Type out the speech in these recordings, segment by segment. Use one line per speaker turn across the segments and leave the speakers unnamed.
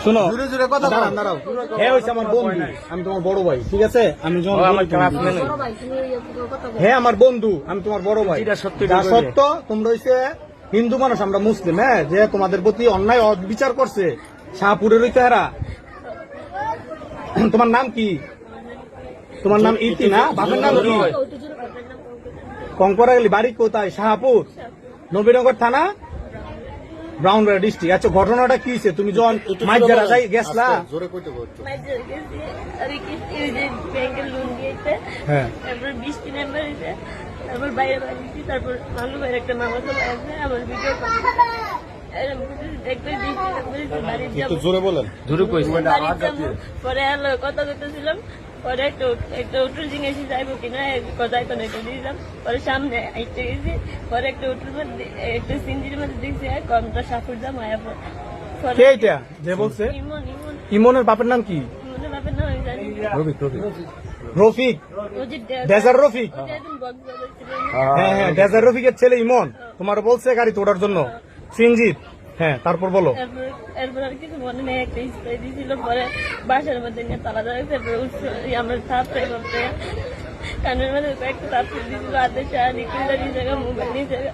শোনো দাঁড়াও হ্যাঁ হয়েছে আমার বন্ধু, আমি তোমার বড় ভাই, ঠিক আছে? আমি হ্যাঁ আমার বন্ধু, আমি তোমার বড় ভাই। যা সত্য তোমরা হইছে হিন্দু মানুষ, আমরা মুসলিম, হ্যাঁ, যে তোমাদের প্রতি অন্যায় বিচার করছে শাহপুরের হইতে হারা। তোমার নাম কি? তোমার নাম ইতি না? বাপের নাম কি? কঙ্করা গেলি, বাড়ি কোথায়? শাহপুর, নবীনগর থানা, ব্রাউনবাড়িয়া ডিস্ট্রিক্ট। আচ্ছা ঘটনাটা কি হয়েছে? তুমি যখন মাইক যারা যাই গেছলা? হ্যাঁ
বৃষ্টি নাম্বার তারপর বাইরে বাড়িছি, তারপর মালু ভাইয়ের একটা মামা তো আছে আমার ভিডিও পরে কথা করতেছিলাম, পরে একটা উঠুর জিনিস যাইবো কিনা কোথায় কোনো একটা দিয়েছিলাম, পরে সামনে আইতে গেছি, পরে একটা উঠুর মধ্যে একটা সিঞ্জির মধ্যে দেখছি কমটা সাপুর দাম আয়া
কে এটা যে বলছে? ইমনের বাপের নাম কি?
ইমনের বাপের নাম আমি জানি
রফিক, ডেজার রফিক। হ্যাঁ হ্যাঁ ডেজার রফিকের ছেলে ইমন তোমার বলছে গাড়ি তোড়ার জন্য সিনজিৎ। হ্যাঁ তারপর বলো।
এরপর আর কিছু মনে নেই, একটা স্প্রে দিয়েছিল, পরে বাসার মধ্যে নিয়ে তালা ধরে আমরা থাপড়ে করতে কানের মধ্যে কয়েকটা থাপড়ে দিয়েছিল, হাতে চা নিয়ে জায়গা মোবাইল নিয়ে জায়গা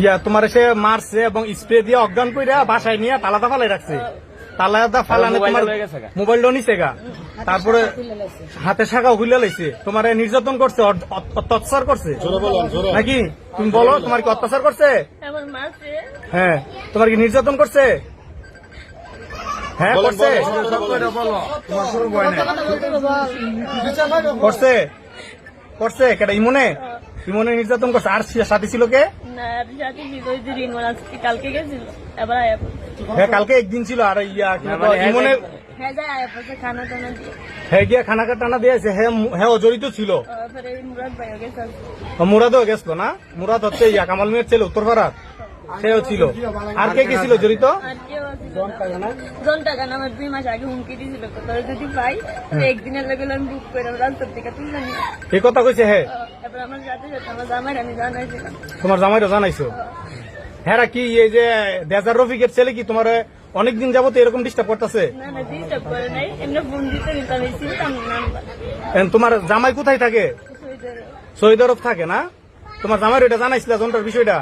ইয়া তোমার সে মারছে এবং স্প্রে দিয়ে অজ্ঞান করে বাসায় নিয়ে তালাটা ফালাই রাখছে। তালাটা ফালানে তোমার মোবাইলটা নিছে গা, তারপরে হাতে শাখাও খুলে লাইছে, তোমার নির্যাতন করছে, অত্যাচার করছে নাকি? তুমি বলো তোমার কি অত্যাচার করছে? হ্যাঁ তোমার কি নির্যাতন করছে? হ্যাঁ করছে করছে করছে কেটা? ইমনে ইমনে নির্যাতন করছে। আর সাথে ছিল কে?
কালকে গেছিল, এবার
হ্যাঁ কালকে একদিন ছিল। আর ইয়া ইমনে হ্যাঁ গিয়া খানা টানা দিয়েছে, হ্যাঁ জড়িত ছিল। মুরাদও গেছিল না? মুরাদ হচ্ছে ইয়া কামাল মিয়ার ছেলে উত্তরপাড়া, সেও ছিল। আর কে কে ছিল জড়িত?
আমার 2 মাস আগে হুমকি দিয়েছিল, যদি পাই একদিনের লাগে আমি বুক করে রাস্তার থেকে তুলে নিই।
এই কথা কইছে? হ্যাঁ
এবার আমার সাথে সাথে আমার জামাই আমি জানাইছিলাম।
তোমার জামাইরও জানাইছো? হ্যাঁ কি এই যে ডেজার রফিকের ছেলে কি তোমার অনেকদিন যাবত এরকম ডিস্টার্ব করতেছে?
না না ডিস্টার্ব করে নাই, এমনি ফোন দিতে কিন্তু আমি চিনতাম না।
তোমার জামাই কোথায় থাকে? শহীদ আরব থাকে না? তোমার জামাইর এটা জানাইছিলা জনটার বিষয়টা?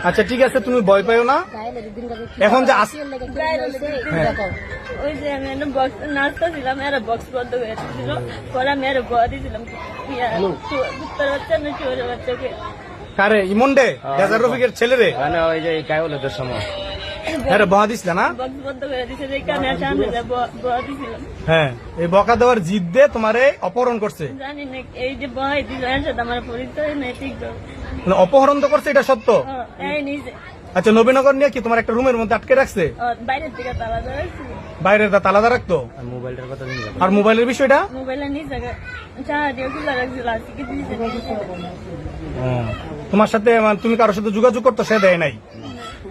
আচ্ছা ঠিক আছে, তুমি ভয় পাইও না। এখন যে
ওই যে আমি বক্স নাচতে ছিলাম, এরা বক্স বন্ধ হয়ে ছিল, পরে আমি আরো বয়া দিয়েছিলাম উত্তর বাচ্চা না চোরের বাচ্চাকে।
কারে? ইমন্ডে ডেজার রফিকের ছেলে রে?
ওই যে কায়লের সময়
হ্যাঁ বহা দিস না?
বক্স বন্ধ করে দিছে, যে কানে সামনে বয়া দিয়েছিলাম।
হ্যাঁ এই বকা দেওয়ার জিদ দিয়ে তোমারে অপহরণ করছে?
জানি না, এই যে বয় দিল এর সাথে আমার পরিচয় নেই ঠিক।
অপহরণ তো করছে, এটা সত্য?
এই নিজে।
আচ্ছা নবীনগর নিয়ে কি তোমার একটা রুমের মধ্যে আটকে রাখছে?
বাইরের থেকে তালা ধরাইছি।
বাইরের তালাদা রাখতো?
মোবাইলটার কথা
আর মোবাইলের বিষয়টা?
মোবাইলের নিচে খোলা রাখছিল, আজকে দিয়েছে।
তোমার সাথে তুমি কারোর সাথে যোগাযোগ করতো, সে দেয় নাই?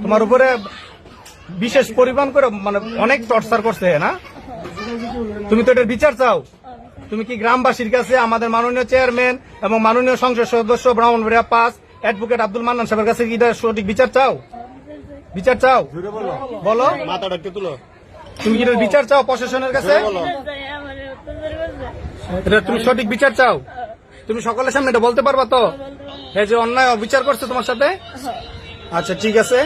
তোমার উপরে বিশেষ পরিমাণ করে মানে অনেক টর্চার করছে না? তুমি তো এটার বিচার চাও? তুমি কি গ্রামবাসীর কাছে, আমাদের মাননীয় চেয়ারম্যান এবং মাননীয় সংসদ সদস্য ব্রাহ্মণবাড়িয়া 5 অ্যাডভোকেট আব্দুল মান্নান সাহেবের কাছে কি এটা সঠিক বিচার চাও? বিচার চাও? বলো, মাথাটা একটু তুলো। তুমি কি বিচার চাও প্রশাসনের কাছে? তুমি সঠিক বিচার চাও? তুমি সকলের সামনে এটা বলতে পারবা তো, এই যে অন্যায় বিচার করছে তোমার সাথে? আচ্ছা ঠিক আছে।